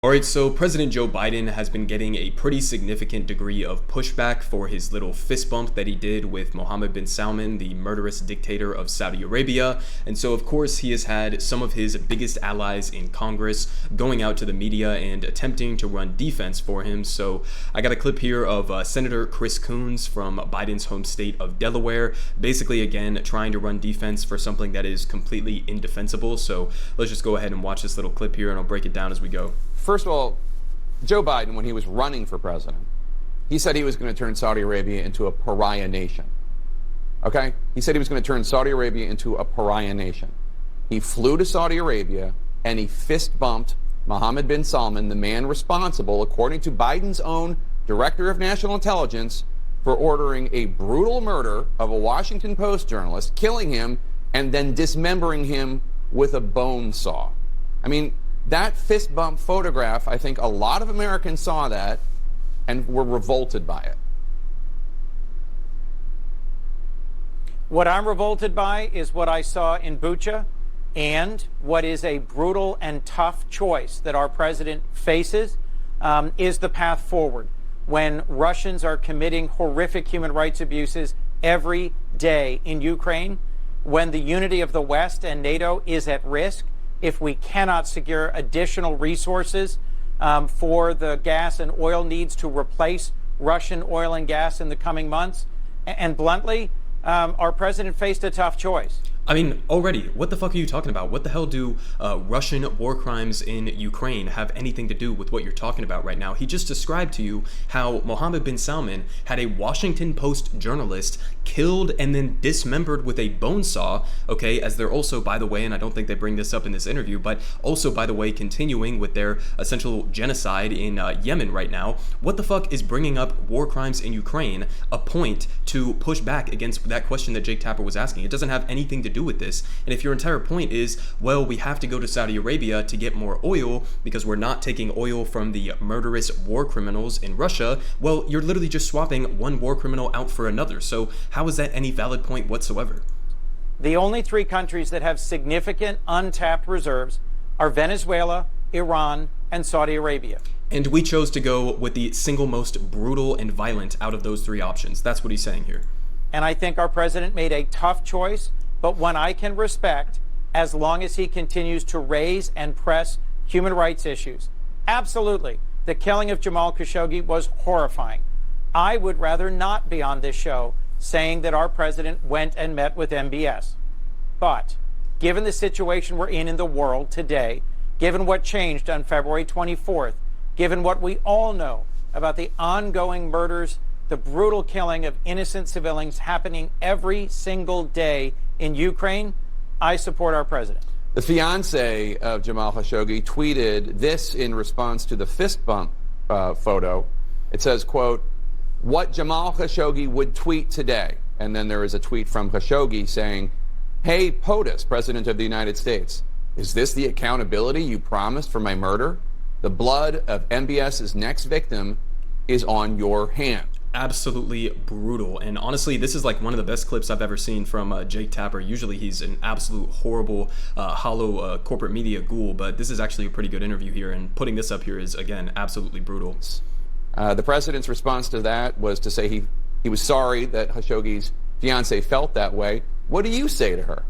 All right, so President Joe Biden has been getting a pretty significant degree of pushback for his little fist bump that he did with Mohammed bin Salman, the murderous dictator of Saudi Arabia. And so, of course, he has had some of his biggest allies in Congress going out to the media and attempting to run defense for him. So I got a clip here of Senator Chris Coons from Biden's home state of Delaware, basically, again, trying to run defense for something that is completely indefensible. So let's just go ahead and watch this little clip here, and I'll break it down as we go. First of all, Joe Biden, when he was running for president, he said he was going to turn Saudi Arabia into a pariah nation. Okay? He said he was going to turn Saudi Arabia into a pariah nation. He flew to Saudi Arabia and he fist bumped Mohammed bin Salman, the man responsible, according to Biden's own director of national intelligence, for ordering a brutal murder of a Washington Post journalist, killing him, and then dismembering him with a bone saw. I mean, that fist bump photograph, I think a lot of Americans saw that and were revolted by it. What I'm revolted by is what I saw in Bucha and what is a brutal and tough choice that our president faces is the path forward. When Russians are committing horrific human rights abuses every day in Ukraine, when the unity of the West and NATO is at risk, if we cannot secure additional resources for the gas and oil needs to replace Russian oil and gas in the coming months. And bluntly, our president faced a tough choice. I mean, already, what the fuck are you talking about? What the hell do Russian war crimes in Ukraine have anything to do with what you're talking about right now? He just described to you how Mohammed bin Salman had a Washington Post journalist killed and then dismembered with a bone saw, okay, as they're also, by the way, and I don't think they bring this up in this interview, but also, by the way, continuing with their essential genocide in Yemen right now. What the fuck is bringing up war crimes in Ukraine a point to push back against that question that Jake Tapper was asking? It doesn't have anything to do with this. And if your entire point is, well, we have to go to Saudi Arabia to get more oil because we're not taking oil from the murderous war criminals in Russia, well, you're literally just swapping one war criminal out for another. So how is that any valid point whatsoever? The only three countries that have significant untapped reserves are Venezuela, Iran, and Saudi Arabia. And we chose to go with the single most brutal and violent out of those three options. That's what he's saying here. And I think our president made a tough choice, but one I can respect as long as he continues to raise and press human rights issues. Absolutely. The killing of Jamal Khashoggi was horrifying. I would rather not be on this show saying that our president went and met with MBS. But given the situation we're in the world today, given what changed on February 24th, given what we all know about the ongoing murders, the brutal killing of innocent civilians happening every single day in Ukraine, I support our president. The fiance of Jamal Khashoggi tweeted this in response to the fist bump photo. It says, quote, "What Jamal Khashoggi would tweet today." And then there is a tweet from Khashoggi saying, "Hey, POTUS, President of the United States, is this the accountability you promised for my murder? The blood of MBS's next victim is on your hand." Absolutely brutal. And honestly, this is like one of the best clips I've ever seen from Jake Tapper. Usually he's an absolute horrible, hollow corporate media ghoul, but this is actually a pretty good interview here, and putting this up here is, again, absolutely brutal. The president's response to that was to say he was sorry that Khashoggi's fiance felt that way. What do you say to her?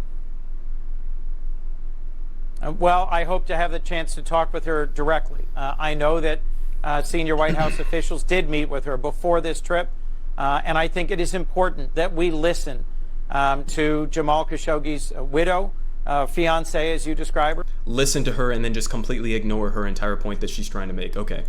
Well, I hope to have the chance to talk with her directly. I know that senior White House officials did meet with her before this trip, and I think it is important that we listen to Jamal Khashoggi's widow, fiance, as you describe her. Listen to her and then just completely ignore her entire point that she's trying to make. Okay.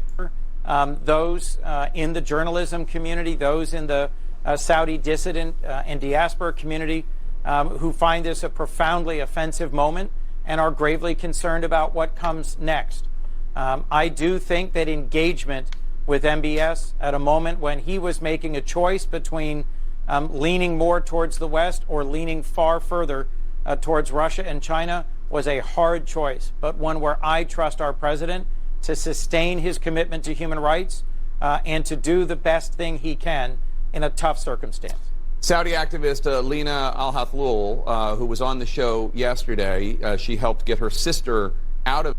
Those in the journalism community, those in the Saudi dissident and diaspora community who find this a profoundly offensive moment and are gravely concerned about what comes next. I do think that engagement with MBS at a moment when he was making a choice between leaning more towards the West or leaning far further towards Russia and China was a hard choice, but one where I trust our president to sustain his commitment to human rights and to do the best thing he can in a tough circumstance. Saudi activist Lina Al-Hathlul, who was on the show yesterday, she helped get her sister out of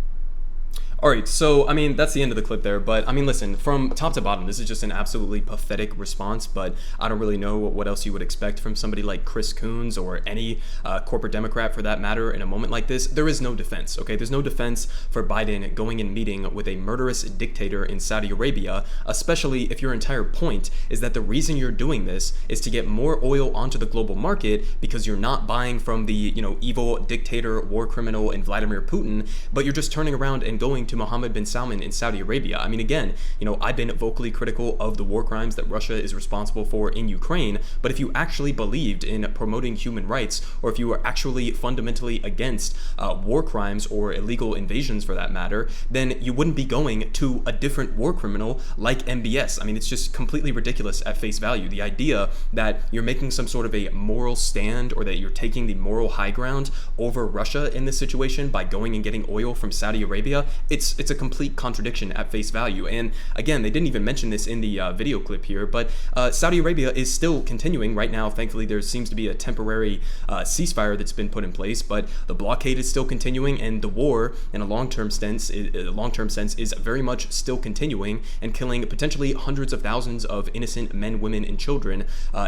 All right, so I mean that's the end of the clip there, but I mean listen, from top to bottom, this is just an absolutely pathetic response. But I don't really know what else you would expect from somebody like Chris Coons or any corporate Democrat for that matter in a moment like this. There is no defense, okay? There's no defense for Biden going and meeting with a murderous dictator in Saudi Arabia, especially if your entire point is that the reason you're doing this is to get more oil onto the global market because you're not buying from the evil dictator, war criminal, and Vladimir Putin, but you're just turning around and going to Mohammed bin Salman in Saudi Arabia. I mean, again, I've been vocally critical of the war crimes that Russia is responsible for in Ukraine, but if you actually believed in promoting human rights, or if you were actually fundamentally against war crimes or illegal invasions for that matter, then you wouldn't be going to a different war criminal like MBS. I mean, it's just completely ridiculous at face value. The idea that you're making some sort of a moral stand or that you're taking the moral high ground over Russia in this situation by going and getting oil from Saudi Arabia, it's a complete contradiction at face value. And again, they didn't even mention this in the video clip here, but Saudi Arabia is still continuing right now. Thankfully, there seems to be a temporary ceasefire that's been put in place, but the blockade is still continuing, and the war in a long-term sense is very much still continuing and killing potentially hundreds of thousands of innocent men, women, and children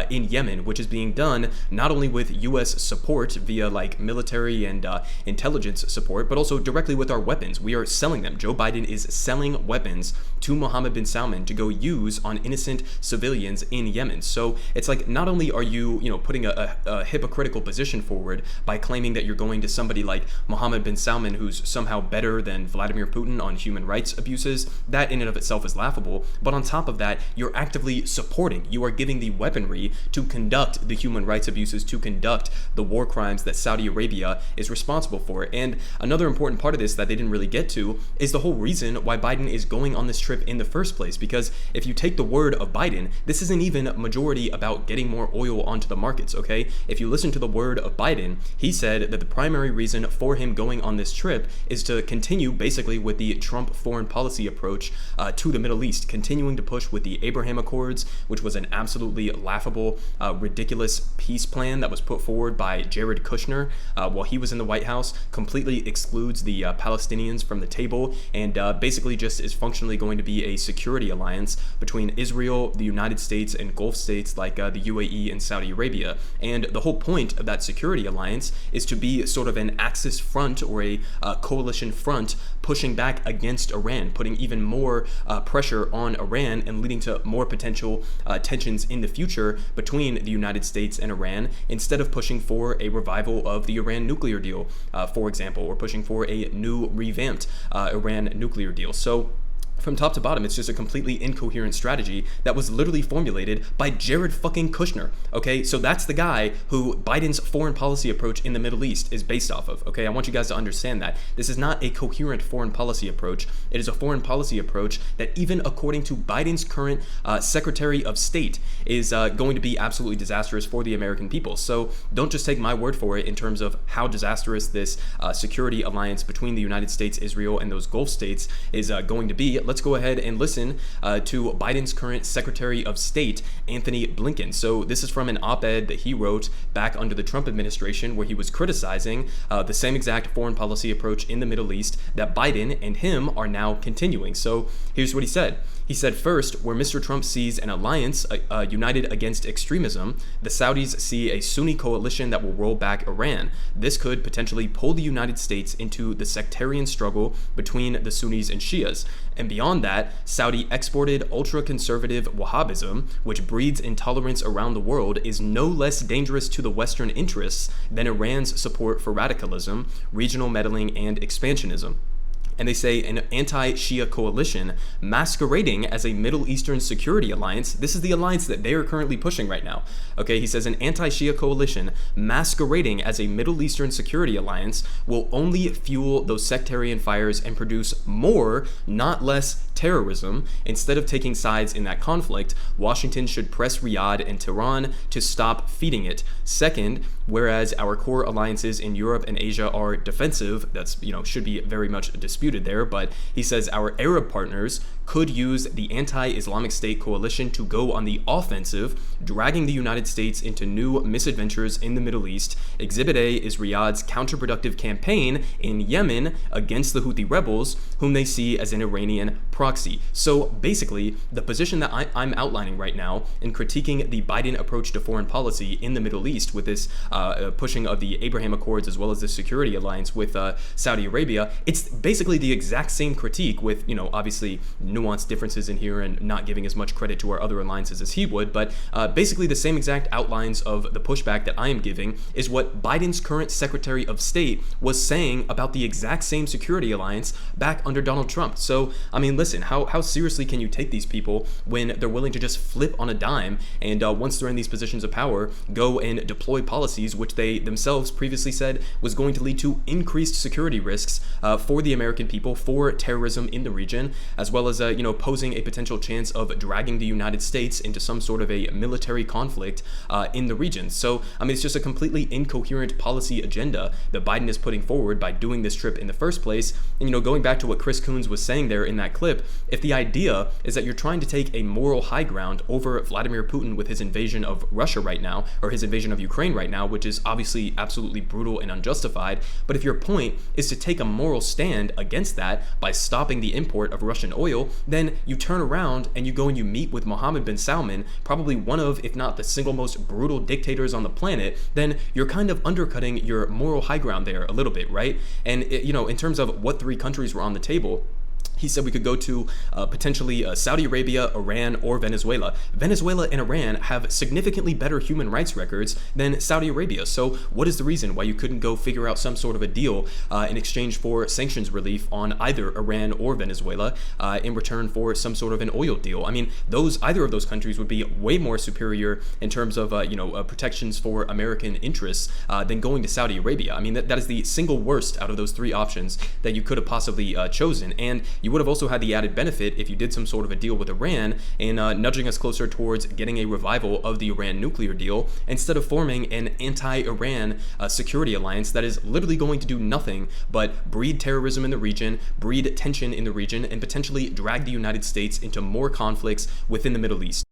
in Yemen, which is being done not only with U.S. support via like military and intelligence support, but also directly with our weapons. We are selling them. Joe Biden is selling weapons to Mohammed bin Salman to go use on innocent civilians in Yemen. So it's like, not only are you, putting a hypocritical position forward by claiming that you're going to somebody like Mohammed bin Salman, who's somehow better than Vladimir Putin on human rights abuses, that in and of itself is laughable. But on top of that, you're actively supporting, you are giving the weaponry to conduct the human rights abuses, to conduct the war crimes that Saudi Arabia is responsible for. And another important part of this that they didn't really get to is the whole reason why Biden is going on this trip in the first place. Because if you take the word of Biden, this isn't even majority about getting more oil onto the markets, okay? If you listen to the word of Biden, he said that the primary reason for him going on this trip is to continue basically with the Trump foreign policy approach to the Middle East, continuing to push with the Abraham Accords, which was an absolutely laughable, ridiculous peace plan that was put forward by Jared Kushner while he was in the White House, completely excludes the Palestinians from the table, and basically just is functionally going to be a security alliance between Israel, the United States, and Gulf states like the UAE and Saudi Arabia. And the whole point of that security alliance is to be sort of an axis front or a coalition front pushing back against Iran, putting even more pressure on Iran and leading to more potential tensions in the future between the United States and Iran, instead of pushing for a revival of the Iran nuclear deal, for example, or pushing for a new revamped Iran nuclear deal. So from top to bottom, it's just a completely incoherent strategy that was literally formulated by Jared fucking Kushner, okay? So that's the guy who Biden's foreign policy approach in the Middle East is based off of, okay? I want you guys to understand that. This is not a coherent foreign policy approach. It is a foreign policy approach that, even according to Biden's current Secretary of State, is going to be absolutely disastrous for the American people. So don't just take my word for it in terms of how disastrous this security alliance between the United States, Israel, and those Gulf states is going to be. Let's go ahead and listen to Biden's current Secretary of State, Anthony Blinken. So this is from an op-ed that he wrote back under the Trump administration, where he was criticizing the same exact foreign policy approach in the Middle East that Biden and him are now continuing. So here's what he said. He said, first, where Mr. Trump sees an alliance united against extremism, the Saudis see a Sunni coalition that will roll back Iran. This could potentially pull the United States into the sectarian struggle between the Sunnis and Shias. And beyond that, Saudi exported ultra-conservative Wahhabism, which breeds intolerance around the world, is no less dangerous to the Western interests than Iran's support for radicalism, regional meddling, and expansionism. And they say an anti-Shia coalition masquerading as a Middle Eastern security alliance. This is the alliance that they are currently pushing right now. Okay, he says an anti-Shia coalition masquerading as a Middle Eastern security alliance will only fuel those sectarian fires and produce more, not less, terrorism. Instead of taking sides in that conflict, Washington should press Riyadh and Tehran to stop feeding it. Second, whereas our core alliances in Europe and Asia are defensive, that's, should be very much disputed there, but he says our Arab partners could use the anti-Islamic State coalition to go on the offensive, dragging the United States into new misadventures in the Middle East. Exhibit A is Riyadh's counterproductive campaign in Yemen against the Houthi rebels, whom they see as an Iranian proxy. So basically, the position that I'm outlining right now in critiquing the Biden approach to foreign policy in the Middle East with this pushing of the Abraham Accords as well as the security alliance with Saudi Arabia, it's basically the exact same critique with, obviously nuanced differences in here and not giving as much credit to our other alliances as he would, but basically the same exact outlines of the pushback that I am giving is what Biden's current Secretary of State was saying about the exact same security alliance back under Donald Trump. So, I mean, listen, how seriously can you take these people when they're willing to just flip on a dime and once they're in these positions of power, go and deploy policies which they themselves previously said was going to lead to increased security risks for the American people, for terrorism in the region, as well as posing a potential chance of dragging the United States into some sort of a military conflict in the region. So, I mean, it's just a completely incoherent policy agenda that Biden is putting forward by doing this trip in the first place. And, going back to what Chris Coons was saying there in that clip, if the idea is that you're trying to take a moral high ground over Vladimir Putin with his invasion of Russia right now, or his invasion of Ukraine right now, which is obviously absolutely brutal and unjustified, but if your point is to take a moral stand against that by stopping the import of Russian oil, then you turn around and you go and you meet with Mohammed bin Salman, probably one of, if not the single most brutal dictators on the planet, then you're kind of undercutting your moral high ground there a little bit, right? And, in terms of what three countries were on the table, he said we could go to potentially Saudi Arabia, Iran, or Venezuela. Venezuela and Iran have significantly better human rights records than Saudi Arabia. So what is the reason why you couldn't go figure out some sort of a deal in exchange for sanctions relief on either Iran or Venezuela in return for some sort of an oil deal? I mean, either of those countries would be way more superior in terms of protections for American interests than going to Saudi Arabia. I mean, that is the single worst out of those three options that you could have possibly chosen. And you would have also had the added benefit if you did some sort of a deal with Iran in nudging us closer towards getting a revival of the Iran nuclear deal instead of forming an anti-Iran security alliance that is literally going to do nothing but breed terrorism in the region, breed tension in the region, and potentially drag the United States into more conflicts within the Middle East.